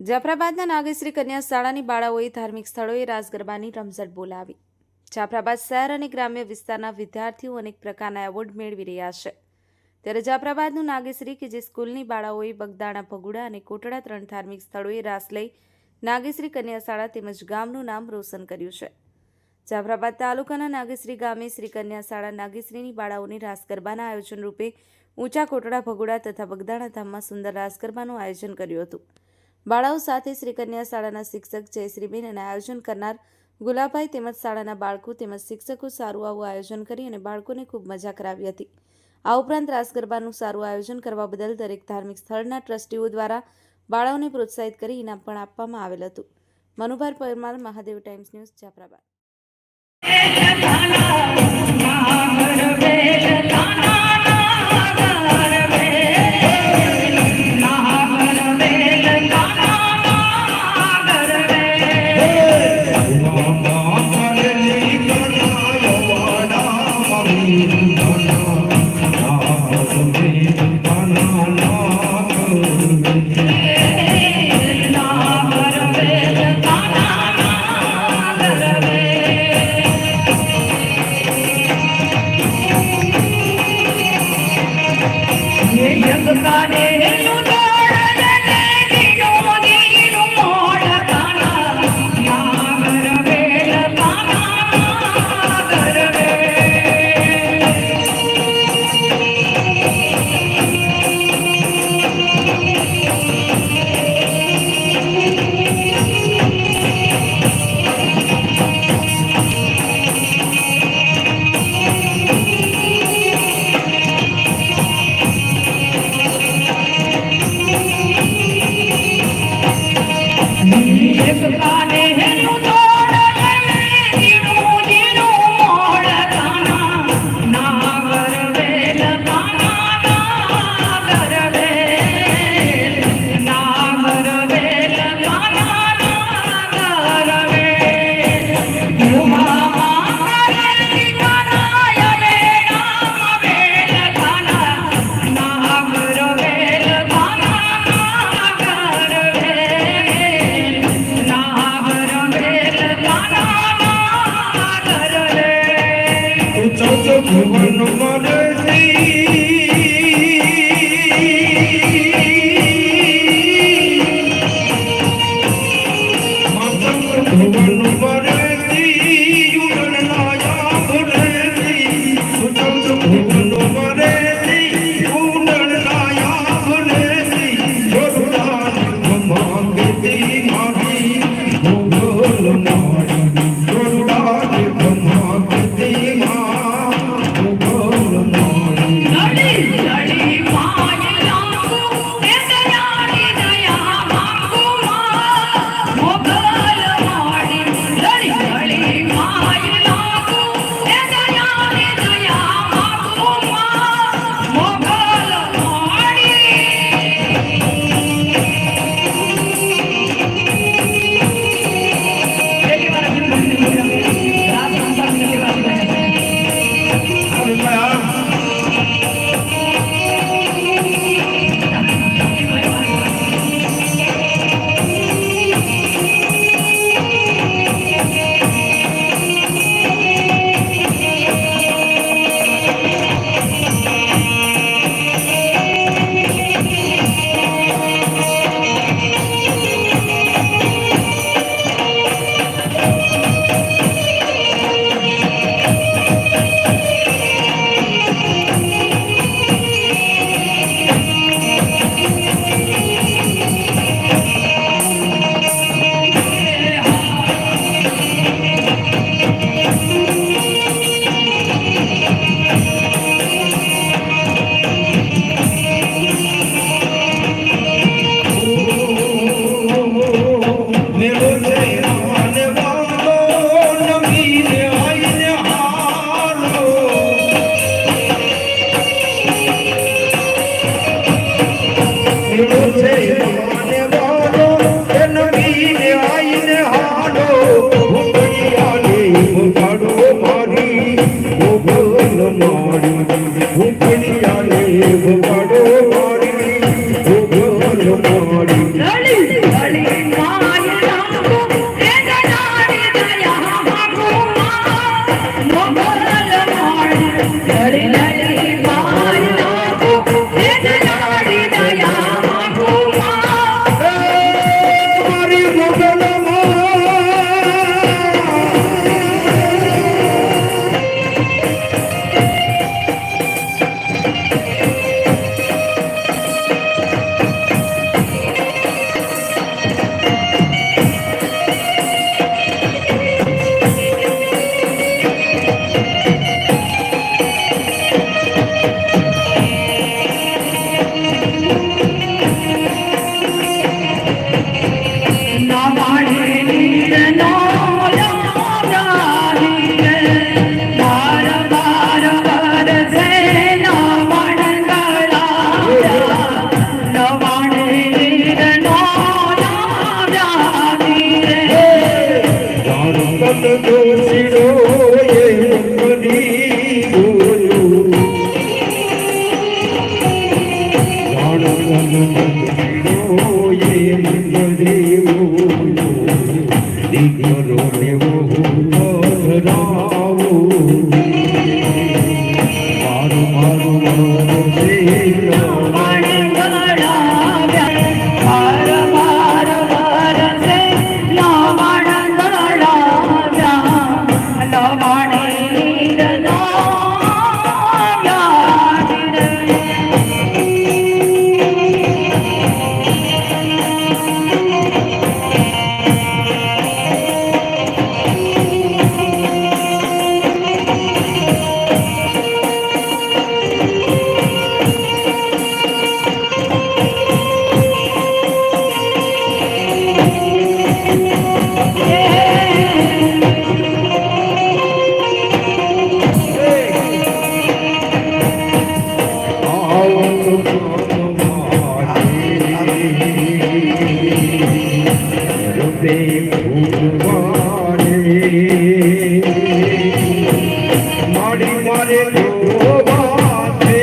જાફરાબાદના નાગેશ્રી કન્યા શાળાની બાળાઓએ ધાર્મિક સ્થળોએ રાસ ગરબાની રમઝટ બોલાવી। જાફરાબાદ શહેર અને ગ્રામ્ય વિસ્તારના વિદ્યાર્થીઓ અનેક પ્રકારના એવોર્ડ મેળવી રહ્યા છે। ત્યારે જાફરાબાદનું નાગેશ્રી કે જે સ્કૂલની બાળાઓએ બગદાણા, ભગુડા અને કોટડા 3 ધાર્મિક સ્થળોએ રાસ લઈ નાગેશ્રી કન્યા શાળા તેમજ ગામનું નામ રોશન કર્યું છે। જાફરાબાદ તાલુકાના નાગેશ્રી ગામે શ્રી કન્યા શાળા નાગેશ્રીની બાળાઓની રાસ ગરબાના આયોજન રૂપે ઊંચા કોટડા, ભગુડા તથા બગદાણા ધામમાં સુંદર રાસ ગરબાનું આયોજન કર્યું હતું। બાળાઓ સાથે શ્રી કન્યા શાળાના શિક્ષક જયશ્રીબેન અને આયોજન કરનાર ગુલાબભાઈ તેમજ શાળાના બાળકો તેમજ શિક્ષકો સારું આવું આયોજન કરી અને બાળકોને ખૂબ મજા કરાવી હતી। આ ઉપરાંત રાસ ગરબાનું સારું આયોજન કરવા બદલ દરેક ધાર્મિક સ્થળના ટ્રસ્ટીઓ દ્વારા બાળાઓને પ્રોત્સાહિત કરી ઇનામ પણ આપવામાં આવેલ હતું। Manubhai Parmar, Mahadev times news, Jafrabad. Ready? મારે જોવા છે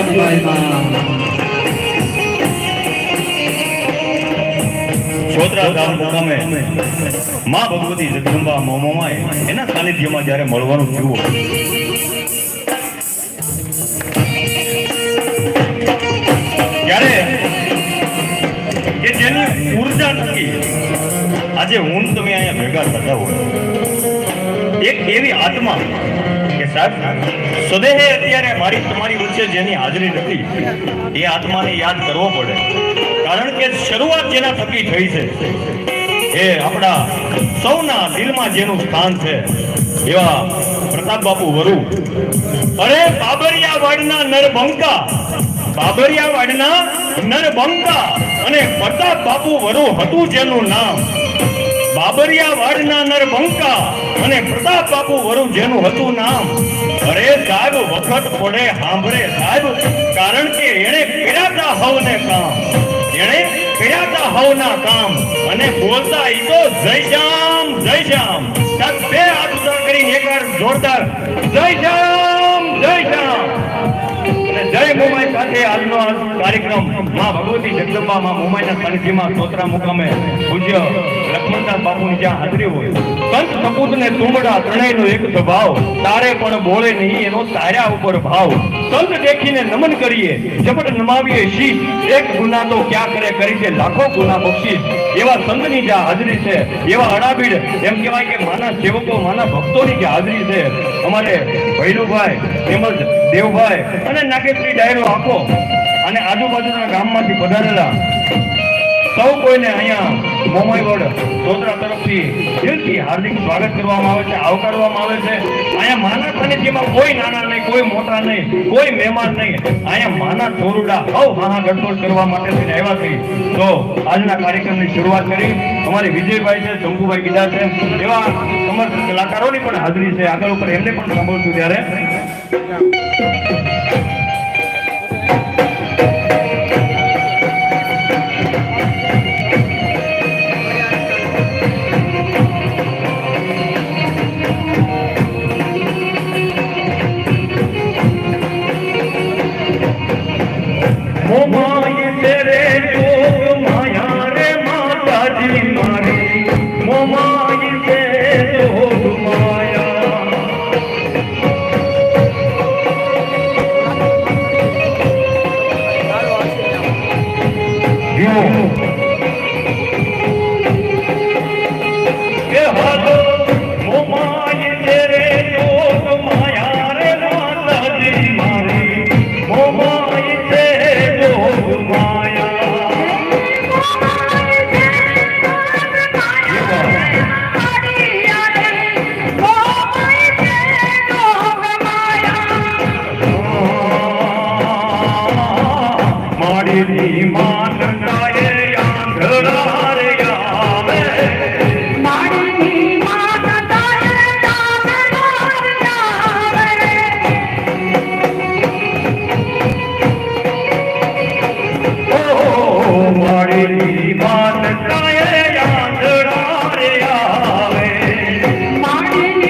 તમને છોતરા ગામ મુકામે માં ભગવતી જગદંબા મોમાએ એના સાનિધ્યમાં જ્યારે મળવાનું થયું ત્યારે કે જેની ઉર્જા થકી આજે હું તમે અહીંયા ભેગા થતા હોય એક એવી આત્મા કે સાહેબ સદેહે અત્યારે મારી તમારી વચ્ચે જેની હાજરી નથી એ આત્માને યાદ કરવો પડે કારણ કે શરૂઆત જેના થકી થઈ છે એ આપણા સૌના દિલમાં જેનું સ્થાન છે એવા પ્રતાપ બાપુ વરુ અરે બાબરિયાવાડના નરબંકા અને પ્રતાપ બાપુ વરુ હતું જેનું નામ બાબરિયાવાડના નરબંકા અને પ્રતાપ બાપુ વરુ જેનું હતું નામ અરે સાહેબ વખત પડે સાંભળે સાહેબ કારણ કે એને કર્યા હવને કામ એને કર્યા હવના કામ અને બોલતા ઈ તો જય શ્યામ સાહેબ બે હાથ ઉતાર કરીને એકવાર જોરદાર જય શ્યામ અને જય મોમાઈ સાથે આજનો આ કાર્યક્રમ માં ભગવતી જગદંબા માં મોમાઈના સાનિધ્યમાં સોતરા મુકામે પૂજ્ય લક્ષ્મણદાસ બાપુની જ્યાં હાજરી હોય સંત સપૂત ને તુંબડા ત્રણેયનો એક સ્વભાવ તારે પણ બોલે નહીં એનો તાર્યા ઉપર ભાવ સંત દેખીને નમન કરીએ ઝપટ નમાવીએ શીશ એક ગુના તો ક્યાં કરે કરી છે લાખો ગુના બક્ષીસ એવા સંતની જ્યાં હાજરી છે એવા અડાબીડ એમ કહેવાય કે માના સેવકો માના ભક્તોની જે હાજરી છે અમારે ભૈલુભાઈ તેમજ દેવભાઈ અને નાગેશ્રી ડાયરો આખો અને આજુબાજુના ગામમાંથી પધારેલા સૌ કોઈને અહીંયા મોમાઈવડ સોતરા તરફથી દિલથી હાર્દિક સ્વાગત કરવામાં આવે છે આવકારવામાં આવે છે અહીંયા માના સાનિધ્યમાં કોઈ નાના નહીં કોઈ મોટા નહીં કોઈ મહેમાન નહીં અહીંયા માના ચોરુડા હવ હાહા ગડબડ કરવા માટે થઈને આવ્યા છે તો આજના કાર્યક્રમની શરૂઆત કરી અમારે વિજયભાઈ છે શંભુભાઈ કીધા છે એવા સમસ્ત કલાકારોની પણ હાજરી છે આગળ ઉપર એમને પણ સાંભળશું ત્યારે માડી માનતાએ આંધળા રે આવે માડી માનતાએ મારી માનતાએ આંધળા રે આવે માડી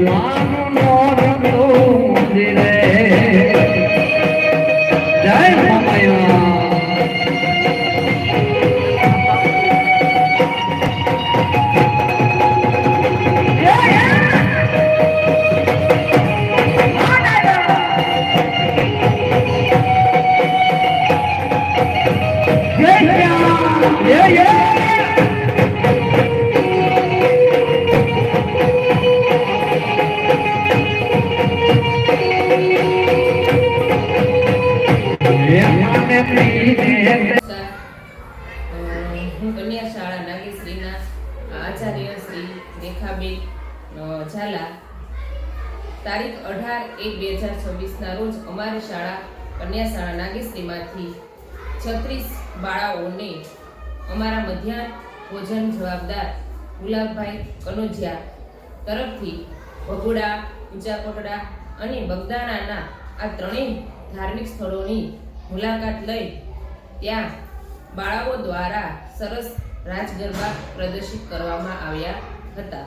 માનતાએ હું કન્યા શાળા નાગેશ્રીના આચાર્ય શ્રી રેખાબેન ઝાલા તારીખ 18/1/2026 ના રોજ અમારી શાળા કન્યા શાળા નાગેશ્રીમાંથી 36 બાળાઓને અમારા મધ્યાહન ભોજન જવાબદાર ગુલાબભાઈ કનોજિયા તરફથી ભગોડા, ઊંચા કોટડા અને બગદાણાના આ ત્રણેય ધાર્મિક સ્થળોની મુલાકાત લઈ ત્યાં બાળાઓ દ્વારા સરસ રાસ ગરબા પ્રદર્શિત કરવામાં આવ્યા હતા.